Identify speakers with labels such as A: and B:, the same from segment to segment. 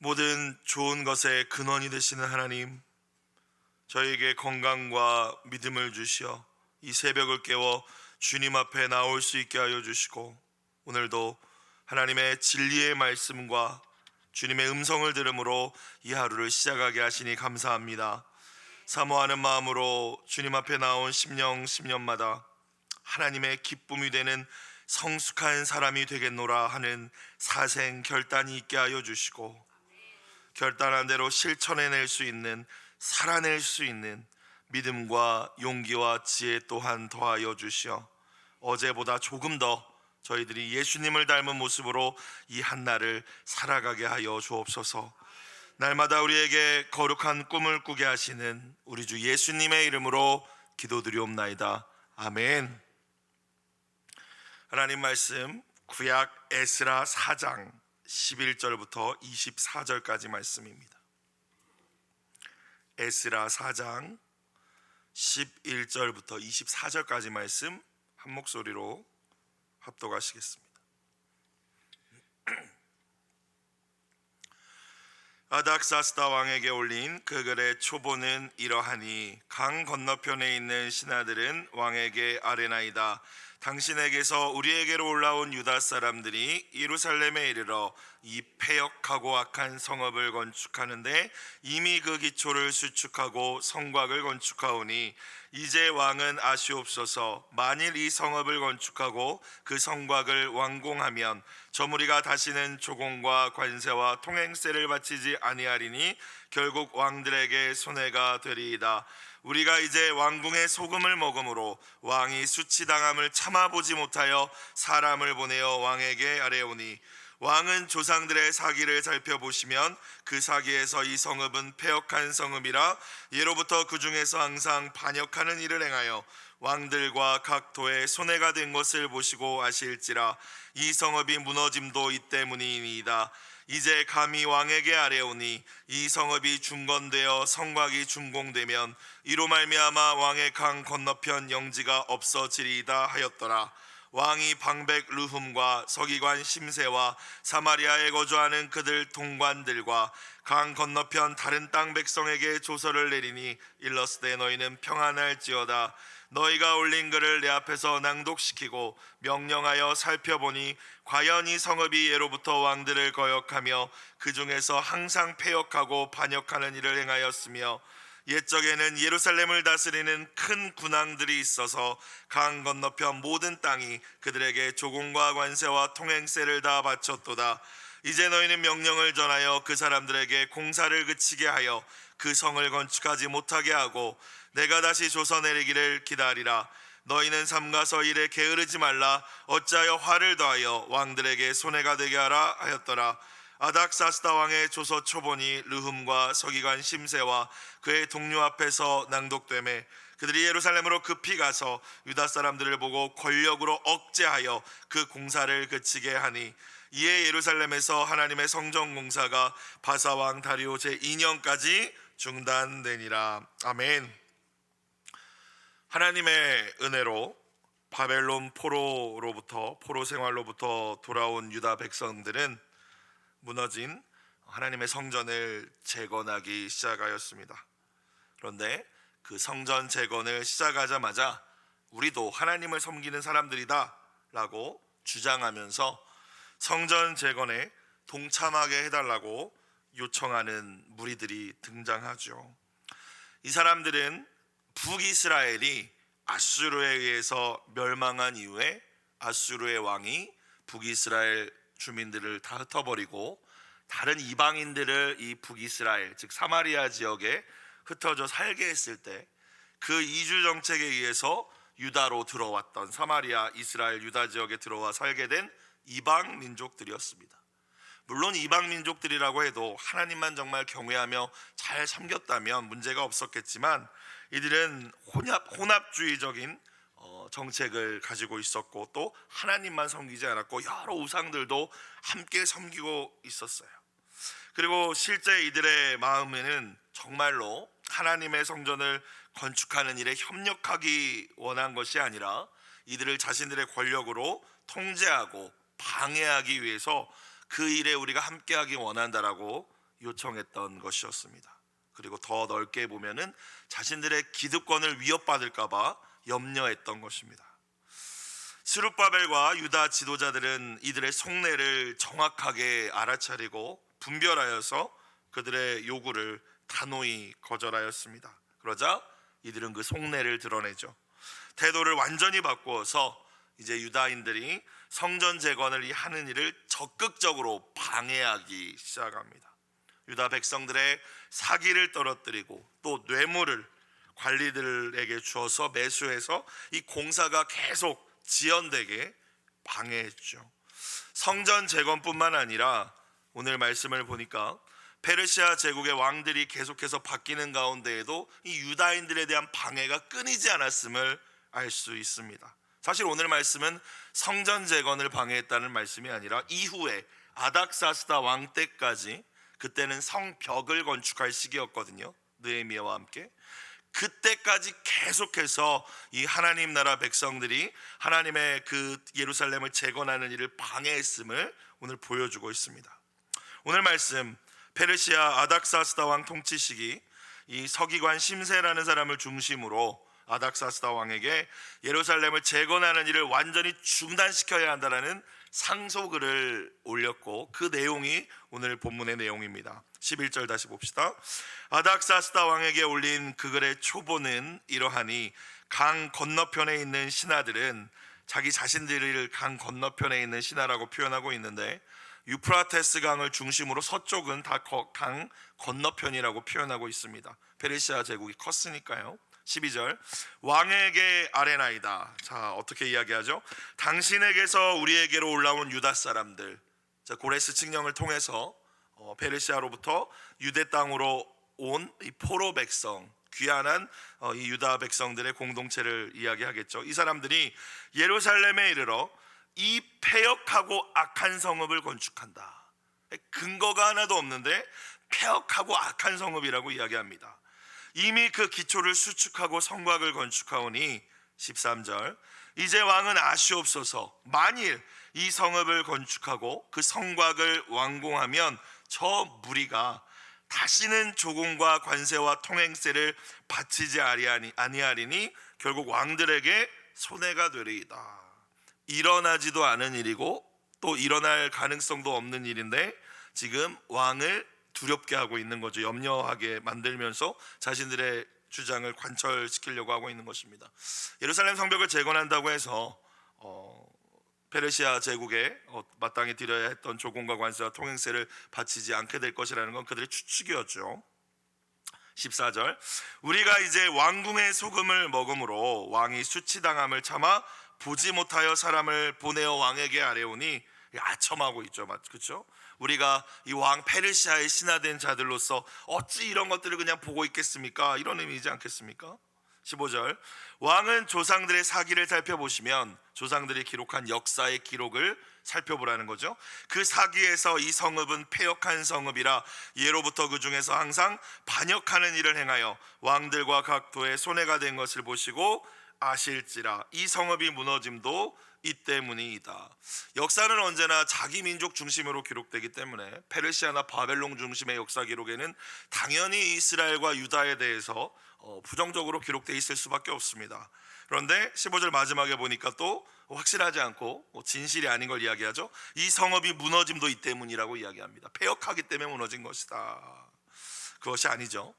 A: 모든 좋은 것의 근원이 되시는 하나님, 저희에게 건강과 믿음을 주시어 이 새벽을 깨워 주님 앞에 나올 수 있게 하여 주시고, 오늘도 하나님의 진리의 말씀과 주님의 음성을 들음으로 이 하루를 시작하게 하시니 감사합니다. 사모하는 마음으로 주님 앞에 나온 심령 심년마다 하나님의 기쁨이 되는 성숙한 사람이 되겠노라 하는 사생 결단이 있게 하여 주시고, 결단한 대로 실천해낼 수 있는, 살아낼 수 있는 믿음과 용기와 지혜 또한 더하여 주시어 어제보다 조금 더 저희들이 예수님을 닮은 모습으로 이 한날을 살아가게 하여 주옵소서. 날마다 우리에게 거룩한 꿈을 꾸게 하시는 우리 주 예수님의 이름으로 기도드리옵나이다. 아멘. 하나님 말씀 구약 에스라 4장 11절부터 24절까지 말씀입니다. 에스라 4장 11절부터 24절까지 말씀 한 목소리로 합독하시겠습니다. 아닥사스다 왕에게 올린 그 글의 초보는 이러하니, 강 건너편에 있는 신하들은 왕에게 아뢰나이다. 당신에게서 우리에게로 올라온 유다 사람들이 예루살렘에 이르러 이 패역하고 악한 성읍을 건축하는데 이미 그 기초를 수축하고 성곽을 건축하오니, 이제 왕은 아시옵소서. 만일 이 성읍을 건축하고 그 성곽을 완공하면 저 무리가 다시는 조공과 관세와 통행세를 바치지 아니하리니 결국 왕들에게 손해가 되리이다. 우리가 이제 왕궁의 소금을 먹음으로 왕이 수치당함을 참아보지 못하여 사람을 보내어 왕에게 아뢰오니, 왕은 조상들의 사기를 살펴보시면 그 사기에서 이 성읍은 패역한 성읍이라 예로부터 그 중에서 항상 반역하는 일을 행하여 왕들과 각 도에 손해가 된 것을 보시고 아실지라. 이 성읍이 무너짐도 이 때문이니이다. 이제 감히 왕에게 아뢰오니, 이 성읍이 중건되어 성곽이 준공되면 이로 말미암아 왕의 강 건너편 영지가 없어지리이다 하였더라. 왕이 방백 르훔과 서기관 심세와 사마리아에 거주하는 그들 통관들과 강 건너편 다른 땅 백성에게 조서를 내리니, 일러스되 너희는 평안할지어다. 너희가 올린 글을 내 앞에서 낭독시키고 명령하여 살펴보니, 과연 이 성읍이 예로부터 왕들을 거역하며 그 중에서 항상 패역하고 반역하는 일을 행하였으며, 옛적에는 예루살렘을 다스리는 큰 군왕들이 있어서 강 건너편 모든 땅이 그들에게 조공과 관세와 통행세를 다 바쳤도다. 이제 너희는 명령을 전하여 그 사람들에게 공사를 그치게 하여 그 성을 건축하지 못하게 하고 내가 다시 조서 내리기를 기다리라. 너희는 삼가서 일에 게으르지 말라. 어찌하여 화를 더하여 왕들에게 손해가 되게 하라 하였더라. 아닥사스다 왕의 조서 초본이 르훔과 서기관 심세와 그의 동료 앞에서 낭독되매, 그들이 예루살렘으로 급히 가서 유다 사람들을 보고 권력으로 억제하여 그 공사를 그치게 하니, 이에 예루살렘에서 하나님의 성전 공사가 바사왕 다리오 제2년까지 중단되니라. 아멘. 하나님의 은혜로 바벨론 포로 생활로부터 돌아온 유다 백성들은 무너진 하나님의 성전을 재건하기 시작하였습니다. 그런데 그 성전 재건을 시작하자마자 우리도 하나님을 섬기는 사람들이다 라고 주장하면서 성전 재건에 동참하게 해달라고 요청하는 무리들이 등장하죠. 이 사람들은 북이스라엘이 아수르에 의해서 멸망한 이후에 아수르의 왕이 북이스라엘 주민들을 다 흩어버리고 다른 이방인들을 이 북이스라엘, 즉 사마리아 지역에 흩어져 살게 했을 때, 그 이주 정책에 의해서 유다로 들어왔던, 사마리아, 이스라엘, 유다 지역에 들어와 살게 된 이방 민족들이었습니다. 물론 이방 민족들이라고 해도 하나님만 정말 경외하며 잘 섬겼다면 문제가 없었겠지만, 이들은 혼합주의적인 정책을 가지고 있었고, 또 하나님만 섬기지 않았고 여러 우상들도 함께 섬기고 있었어요. 그리고 실제 이들의 마음에는 정말로 하나님의 성전을 건축하는 일에 협력하기 원한 것이 아니라 이들을 자신들의 권력으로 통제하고 방해하기 위해서 그 일에 우리가 함께하기 원한다라고 요청했던 것이었습니다. 그리고 더 넓게 보면은 자신들의 기득권을 위협받을까봐 염려했던 것입니다. 스룹바벨과 유다 지도자들은 이들의 속내를 정확하게 알아차리고 분별하여서 그들의 요구를 단호히 거절하였습니다. 그러자 이들은 그 속내를 드러내죠. 태도를 완전히 바꾸어서 이제 유다인들이 성전 재건을 하는 일을 적극적으로 방해하기 시작합니다. 유다 백성들의 사기를 떨어뜨리고 또 뇌물을 관리들에게 주어서 매수해서 이 공사가 계속 지연되게 방해했죠. 성전 재건뿐만 아니라 오늘 말씀을 보니까 페르시아 제국의 왕들이 계속해서 바뀌는 가운데에도 이 유다인들에 대한 방해가 끊이지 않았음을 알 수 있습니다. 사실 오늘 말씀은 성전 재건을 방해했다는 말씀이 아니라 이후에 아닥사스다 왕 때까지, 그때는 성벽을 건축할 시기였거든요. 느헤미야와 함께 그때까지 계속해서 이 하나님 나라 백성들이 하나님의 그 예루살렘을 재건하는 일을 방해했음을 오늘 보여주고 있습니다. 오늘 말씀 페르시아 아닥사스다 왕 통치 시기 이 서기관 심세라는 사람을 중심으로 아닥사스다 왕에게 예루살렘을 재건하는 일을 완전히 중단시켜야 한다라는 상소글을 올렸고, 그 내용이 오늘 본문의 내용입니다. 11절 다시 봅시다. 아닥사스다 왕에게 올린 그 글의 초보는 이러하니 강 건너편에 있는 신하들은, 자기 자신들을 강 건너편에 있는 신하라고 표현하고 있는데 유프라테스 강을 중심으로 서쪽은 다 강 건너편이라고 표현하고 있습니다. 페르시아 제국이 컸으니까요. 12절 왕에게 아뢰나이다. 자, 어떻게 이야기하죠? 당신에게서 우리에게로 올라온 유다 사람들, 자, 고레스 칙령을 통해서 페르시아로부터 유대 땅으로 온 이 포로 백성, 귀환한 이 유다 백성들의 공동체를 이야기하겠죠. 이 사람들이 예루살렘에 이르러 이 폐역하고 악한 성읍을 건축한다. 근거가 하나도 없는데 폐역하고 악한 성읍이라고 이야기합니다. 이미 그 기초를 수축하고 성곽을 건축하오니 13절 이제 왕은 아시옵소서. 만일 이 성읍을 건축하고 그 성곽을 완공하면 저 무리가 다시는 조공과 관세와 통행세를 바치지 아니하리니 결국 왕들에게 손해가 되리이다. 일어나지도 않은 일이고 또 일어날 가능성도 없는 일인데 지금 왕을 두렵게 하고 있는 거죠. 염려하게 만들면서 자신들의 주장을 관철시키려고 하고 있는 것입니다. 예루살렘 성벽을 재건한다고 해서 페르시아 제국에 마땅히 드려야 했던 조공과 관세와 통행세를 바치지 않게 될 것이라는 건 그들의 추측이었죠. 14절 우리가 이제 왕궁의 소금을 먹음으로 왕이 수치당함을 참아 보지 못하여 사람을 보내어 왕에게 아뢰오니, 아첨하고 있죠. 그렇죠? 우리가 이 왕 페르시아의 신하된 자들로서 어찌 이런 것들을 그냥 보고 있겠습니까? 이런 의미이지 않겠습니까? 15절 왕은 조상들의 사기를 살펴보시면, 조상들이 기록한 역사의 기록을 살펴보라는 거죠. 그 사기에서 이 성읍은 폐역한 성읍이라 예로부터 그 중에서 항상 반역하는 일을 행하여 왕들과 각 도에 손해가 된 것을 보시고 아실지라. 이 성읍이 무너짐도 이 때문이다. 역사는 언제나 자기 민족 중심으로 기록되기 때문에 페르시아나 바벨론 중심의 역사 기록에는 당연히 이스라엘과 유다에 대해서 부정적으로 기록되어 있을 수밖에 없습니다. 그런데 15절 마지막에 보니까 또 확실하지 않고 진실이 아닌 걸 이야기하죠. 이 성읍이 무너짐도 이 때문이라고 이야기합니다. 폐역하기 때문에 무너진 것이다. 그것이 아니죠.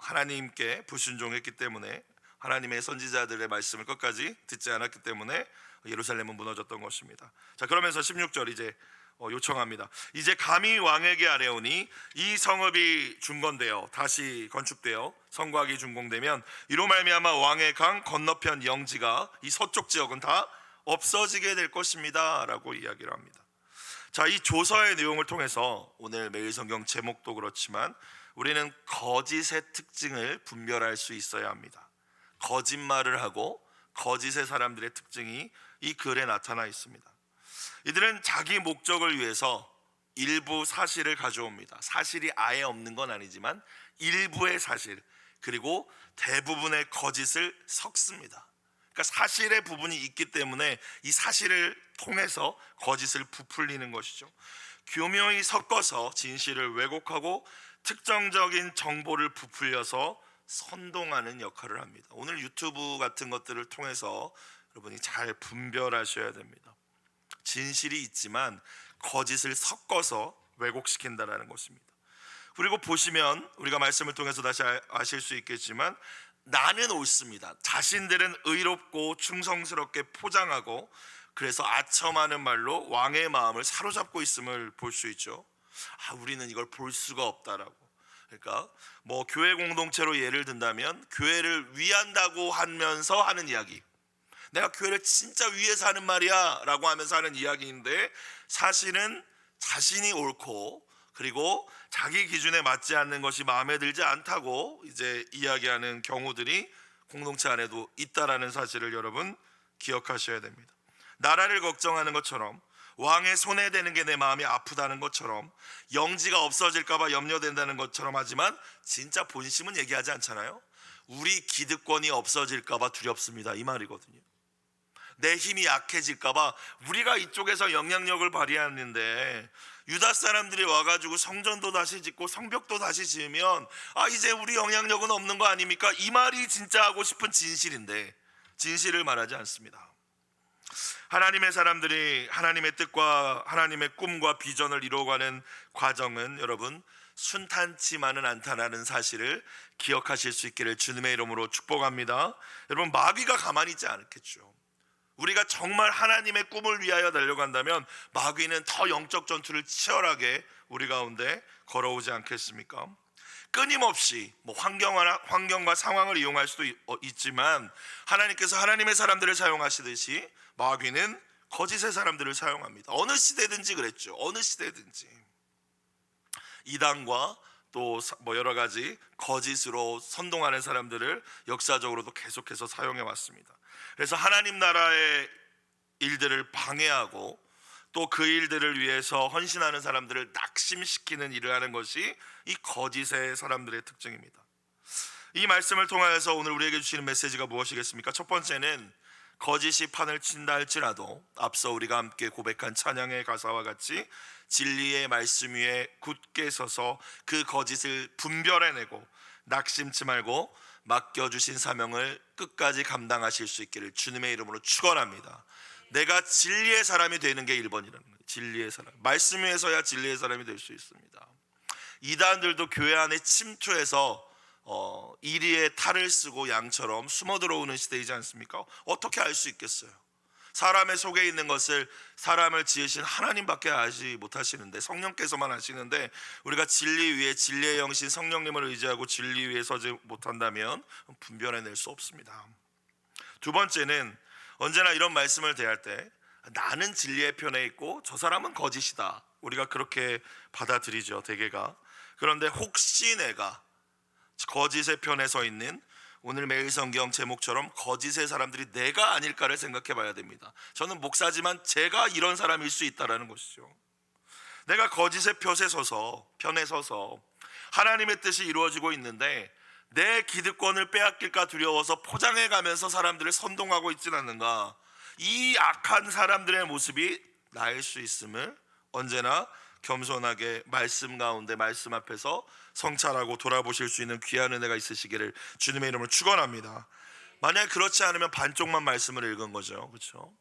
A: 하나님께 불순종했기 때문에, 하나님의 선지자들의 말씀을 끝까지 듣지 않았기 때문에 예루살렘은 무너졌던 것입니다. 자, 그러면서 16절 이제 요청합니다. 이제 감히 왕에게 아뢰오니 이 성읍이 중건되어 다시 건축되어 성곽이 준공되면 이로 말미암아 왕의 강 건너편 영지가 이 서쪽 지역은 다 없어지게 될 것입니다 라고 이야기를 합니다. 자, 이 조서의 내용을 통해서 오늘 매일 성경 제목도 그렇지만 우리는 거짓의 특징을 분별할 수 있어야 합니다. 거짓말을 하고 거짓의 사람들의 특징이 이 글에 나타나 있습니다. 이들은 자기 목적을 위해서 일부 사실을 가져옵니다. 사실이 아예 없는 건 아니지만 일부의 사실, 그리고 대부분의 거짓을 섞습니다. 그러니까 사실의 부분이 있기 때문에 이 사실을 통해서 거짓을 부풀리는 것이죠. 교묘히 섞어서 진실을 왜곡하고 특정적인 정보를 부풀려서 선동하는 역할을 합니다. 오늘 유튜브 같은 것들을 통해서 여러분이 잘 분별하셔야 됩니다. 진실이 있지만 거짓을 섞어서 왜곡시킨다는 것입니다. 그리고 보시면 우리가 말씀을 통해서 다시 아실 수 있겠지만 나는 옳습니다. 자신들은 의롭고 충성스럽게 포장하고 그래서 아첨하는 말로 왕의 마음을 사로잡고 있음을 볼 수 있죠. 우리는 이걸 볼 수가 없다라고. 그러니까 뭐 교회 공동체로 예를 든다면 교회를 위한다고 하면서 하는 이야기, 내가 교회를 진짜 위해서 하는 말이야 라고 하면서 하는 이야기인데 사실은 자신이 옳고 그리고 자기 기준에 맞지 않는 것이 마음에 들지 않다고 이제 이야기하는 경우들이 공동체 안에도 있다라는 사실을 여러분 기억하셔야 됩니다. 나라를 걱정하는 것처럼, 왕의 손에 대는 게 내 마음이 아프다는 것처럼, 영지가 없어질까 봐 염려된다는 것처럼 하지만 진짜 본심은 얘기하지 않잖아요. 우리 기득권이 없어질까 봐 두렵습니다, 이 말이거든요. 내 힘이 약해질까 봐 우리가 이쪽에서 영향력을 발휘하는데 유다 사람들이 와가지고 성전도 다시 짓고 성벽도 다시 지으면 이제 우리 영향력은 없는 거 아닙니까? 이 말이 진짜 하고 싶은 진실인데 진실을 말하지 않습니다. 하나님의 사람들이 하나님의 뜻과 하나님의 꿈과 비전을 이루어가는 과정은 여러분 순탄치만은 않다라는 사실을 기억하실 수 있기를 주님의 이름으로 축복합니다. 여러분 마귀가 가만히 있지 않겠죠. 우리가 정말 하나님의 꿈을 위하여 달려간다면 마귀는 더 영적 전투를 치열하게 우리 가운데 걸어오지 않겠습니까? 끊임없이 환경과 상황을 이용할 수도 있지만 하나님께서 하나님의 사람들을 사용하시듯이 마귀는 거짓의 사람들을 사용합니다. 어느 시대든지 그랬죠. 어느 시대든지 이단과 또 여러 가지 거짓으로 선동하는 사람들을 역사적으로도 계속해서 사용해 왔습니다. 그래서 하나님 나라의 일들을 방해하고 또 그 일들을 위해서 헌신하는 사람들을 낙심시키는 일을 하는 것이 이 거짓의 사람들의 특징입니다. 이 말씀을 통해서 오늘 우리에게 주시는 메시지가 무엇이겠습니까? 첫 번째는 거짓이 판을 친다 할지라도 앞서 우리가 함께 고백한 찬양의 가사와 같이 진리의 말씀 위에 굳게 서서 그 거짓을 분별해내고 낙심치 말고 맡겨주신 사명을 끝까지 감당하실 수 있기를 주님의 이름으로 축원합니다. 내가 진리의 사람이 되는 게 1번이라는 거예요. 진리의 사람, 말씀 위에서야 진리의 사람이 될 수 있습니다. 이단들도 교회 안에 침투해서 이리에 탈을 쓰고 양처럼 숨어 들어오는 시대이지 않습니까? 어떻게 알 수 있겠어요? 사람의 속에 있는 것을 사람을 지으신 하나님밖에 알지 못하시는데, 성령께서만 아시는데 우리가 진리 위에 진리의 영신 성령님을 의지하고 진리 위에 서지 못한다면 분별해낼 수 없습니다. 두 번째는 언제나 이런 말씀을 대할 때 나는 진리의 편에 있고 저 사람은 거짓이다, 우리가 그렇게 받아들이죠, 대개가. 그런데 혹시 내가 거짓의 편에 서 있는 오늘 매일 성경 제목처럼 거짓의 사람들이 내가 아닐까를 생각해 봐야 됩니다. 저는 목사지만 제가 이런 사람일 수 있다는 것이죠. 내가 거짓의 편에 서서 하나님의 뜻이 이루어지고 있는데 내 기득권을 빼앗길까 두려워서 포장해 가면서 사람들을 선동하고 있지는 않는가. 이 악한 사람들의 모습이 나일 수 있음을 언제나 겸손하게 말씀 가운데, 말씀 앞에서 성찰하고 돌아보실 수 있는 귀한 은혜가 있으시기를 주님의 이름으로 축원합니다. 만약 그렇지 않으면 반쪽만 말씀을 읽은 거죠, 그렇죠?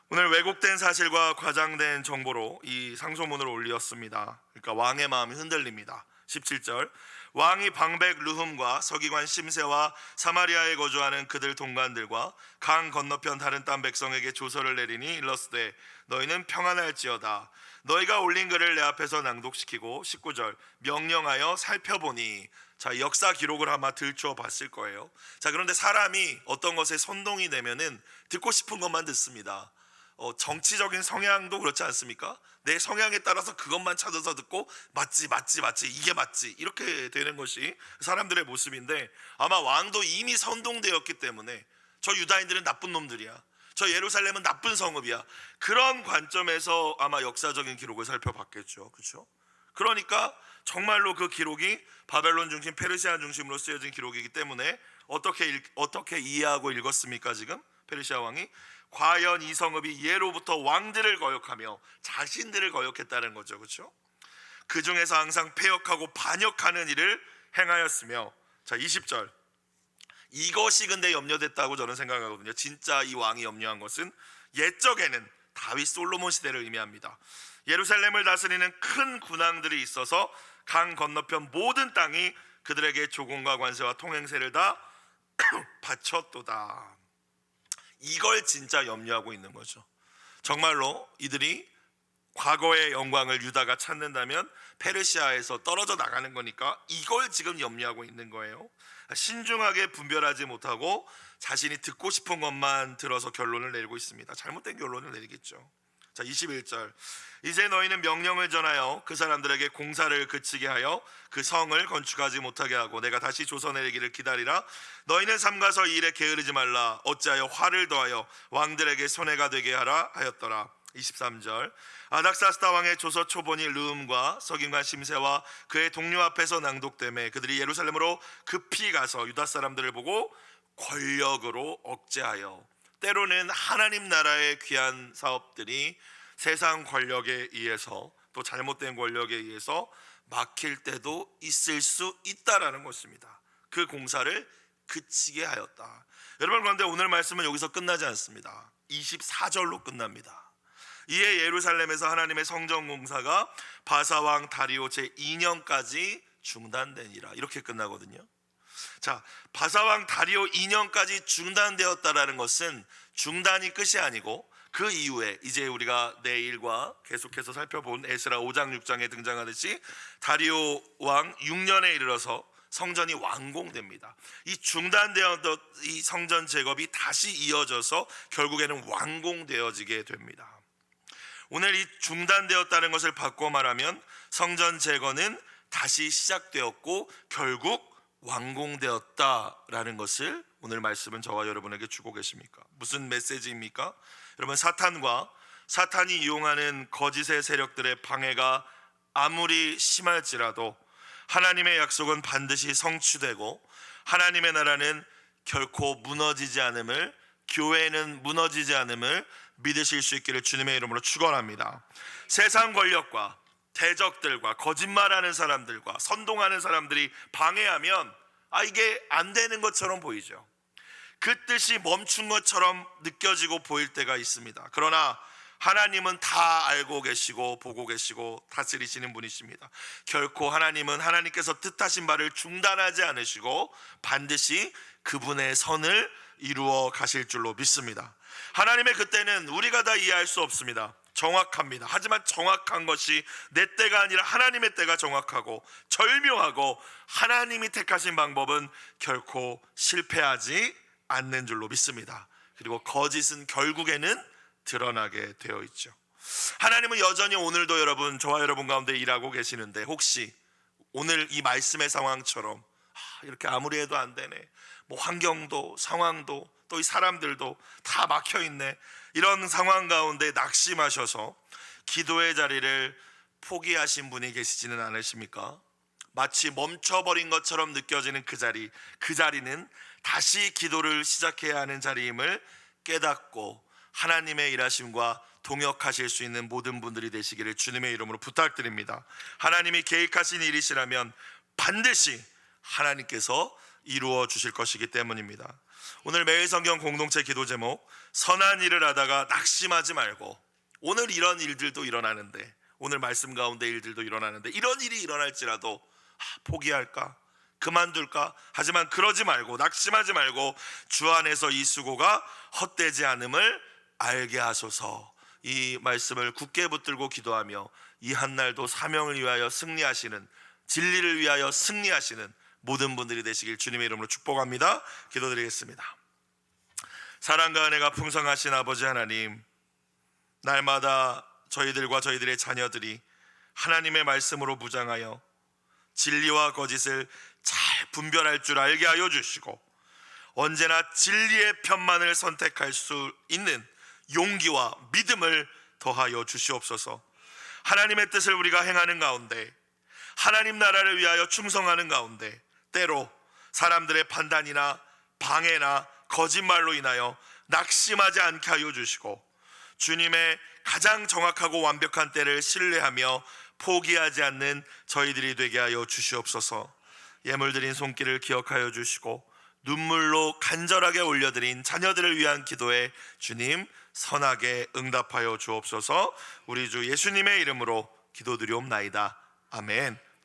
A: 오늘 왜곡된 사실과 과장된 정보로 이 상소문을 올렸습니다. 그러니까 왕의 마음이 흔들립니다. 17절, 왕이 방백 르훔과 서기관 심세와 사마리아에 거주하는 그들 동관들과 강 건너편 다른 땅 백성에게 조서를 내리니 일러스되 너희는 평안할지어다. 너희가 올린 글을 내 앞에서 낭독시키고 19절, 명령하여 살펴보니. 자, 역사 기록을 아마 들춰 봤을 거예요. 자, 그런데 사람이 어떤 것에 선동이 되면은 듣고 싶은 것만 듣습니다. 정치적인 성향도 그렇지 않습니까? 내 성향에 따라서 그것만 찾아서 듣고 맞지 이게 맞지 이렇게 되는 것이 사람들의 모습인데, 아마 왕도 이미 선동되었기 때문에 저 유다인들은 나쁜 놈들이야, 저 예루살렘은 나쁜 성읍이야, 그런 관점에서 아마 역사적인 기록을 살펴봤겠죠, 그렇죠? 그러니까 정말로 그 기록이 바벨론 중심, 페르시아 중심으로 쓰여진 기록이기 때문에 어떻게 이해하고 읽었습니까? 지금 페르시아 왕이 과연 이 성읍이 예로부터 왕들을 거역하며 자신들을 거역했다는 거죠. 그렇죠? 그 중에서 항상 패역하고 반역하는 일을 행하였으며, 자 20절, 이것이 근데 염려됐다고 저는 생각하거든요. 진짜 이 왕이 염려한 것은 옛적에는 다윗 솔로몬 시대를 의미합니다. 예루살렘을 다스리는 큰 군왕들이 있어서 강 건너편 모든 땅이 그들에게 조공과 관세와 통행세를 다 바쳤도다. 이걸 진짜 염려하고 있는 거죠. 정말로 이들이 과거의 영광을 유다가 찾는다면 페르시아에서 떨어져 나가는 거니까 이걸 지금 염려하고 있는 거예요. 신중하게 분별하지 못하고 자신이 듣고 싶은 것만 들어서 결론을 내리고 있습니다. 잘못된 결론을 내리겠죠. 자 21절, 이제 너희는 명령을 전하여 그 사람들에게 공사를 그치게 하여 그 성을 건축하지 못하게 하고 내가 다시 조선에 이르기를 기다리라. 너희는 삼가서 이 일에 게으르지 말라. 어찌하여 화를 더하여 왕들에게 손해가 되게 하라 하였더라. 23절, 아닥사스다 왕의 조서 초본이 르음과 서김관 심세와 그의 동료 앞에서 낭독되매 그들이 예루살렘으로 급히 가서 유다 사람들을 보고 권력으로 억제하여, 때로는 하나님 나라의 귀한 사업들이 세상 권력에 의해서, 또 잘못된 권력에 의해서 막힐 때도 있을 수 있다라는 것입니다. 그 공사를 그치게 하였다. 여러분, 그런데 오늘 말씀은 여기서 끝나지 않습니다. 24절로 끝납니다. 이에 예루살렘에서 하나님의 성전 공사가 바사왕 다리오 제2년까지 중단되니라, 이렇게 끝나거든요. 자, 바사왕 다리오 2년까지 중단되었다라는 것은 중단이 끝이 아니고 그 이후에 이제 우리가 내일과 계속해서 살펴본 에스라 5장 6장에 등장하듯이 다리오 왕 6년에 이르러서 성전이 완공됩니다. 이 중단되었던 이 성전 제법이 다시 이어져서 결국에는 완공되어지게 됩니다. 오늘 이 중단되었다는 것을 바꿔 말하면 성전 재건은 다시 시작되었고 결국 완공되었다라는 것을 오늘 말씀은 저와 여러분에게 주고 계십니까? 무슨 메시지입니까? 여러분, 사탄이 이용하는 거짓의 세력들의 방해가 아무리 심할지라도 하나님의 약속은 반드시 성취되고 하나님의 나라는 결코 무너지지 않음을, 교회는 무너지지 않음을 믿으실 수 있기를 주님의 이름으로 축원합니다. 세상 권력과 대적들과 거짓말하는 사람들과 선동하는 사람들이 방해하면 이게 안 되는 것처럼 보이죠. 그 뜻이 멈춘 것처럼 느껴지고 보일 때가 있습니다. 그러나 하나님은 다 알고 계시고 보고 계시고 다스리시는 분이십니다. 결코 하나님은 하나님께서 뜻하신 바를 중단하지 않으시고 반드시 그분의 선을 이루어 가실 줄로 믿습니다. 하나님의 그때는 우리가 다 이해할 수 없습니다. 정확합니다. 하지만 정확한 것이 내 때가 아니라 하나님의 때가 정확하고 절묘하고, 하나님이 택하신 방법은 결코 실패하지 않는 줄로 믿습니다. 그리고 거짓은 결국에는 드러나게 되어 있죠. 하나님은 여전히 오늘도 여러분, 저와 여러분 가운데 일하고 계시는데, 혹시 오늘 이 말씀의 상황처럼 이렇게 아무리 해도 안 되네, 환경도 상황도 또 이 사람들도 다 막혀있네, 이런 상황 가운데 낙심하셔서 기도의 자리를 포기하신 분이 계시지는 않으십니까? 마치 멈춰버린 것처럼 느껴지는 그 자리는 다시 기도를 시작해야 하는 자리임을 깨닫고 하나님의 일하심과 동역하실 수 있는 모든 분들이 되시기를 주님의 이름으로 부탁드립니다. 하나님이 계획하신 일이시라면 반드시 하나님께서 이루어 주실 것이기 때문입니다. 오늘 매일 성경 공동체 기도 제목, 선한 일을 하다가 낙심하지 말고, 오늘 이런 일들도 일어나는데, 오늘 말씀 가운데 일들도 일어나는데 이런 일이 일어날지라도 포기할까? 그만둘까? 하지만 그러지 말고, 낙심하지 말고 주 안에서 이 수고가 헛되지 않음을 알게 하소서. 이 말씀을 굳게 붙들고 기도하며 이 한날도 사명을 위하여 승리하시는, 진리를 위하여 승리하시는 모든 분들이 되시길 주님의 이름으로 축복합니다. 기도드리겠습니다. 사랑과 은혜가 풍성하신 아버지 하나님, 날마다 저희들과 저희들의 자녀들이 하나님의 말씀으로 무장하여 진리와 거짓을 잘 분별할 줄 알게 하여 주시고, 언제나 진리의 편만을 선택할 수 있는 용기와 믿음을 더하여 주시옵소서. 하나님의 뜻을 우리가 행하는 가운데, 하나님 나라를 위하여 충성하는 가운데 때로 사람들의 판단이나 방해나 거짓말로 인하여 낙심하지 않게 하여 주시고 주님의 가장 정확하고 완벽한 때를 신뢰하며 포기하지 않는 저희들이 되게 하여 주시옵소서. 예물드린 손길을 기억하여 주시고 눈물로 간절하게 올려드린 자녀들을 위한 기도에 주님 선하게 응답하여 주옵소서. 우리 주 예수님의 이름으로 기도드리옵나이다. 아멘.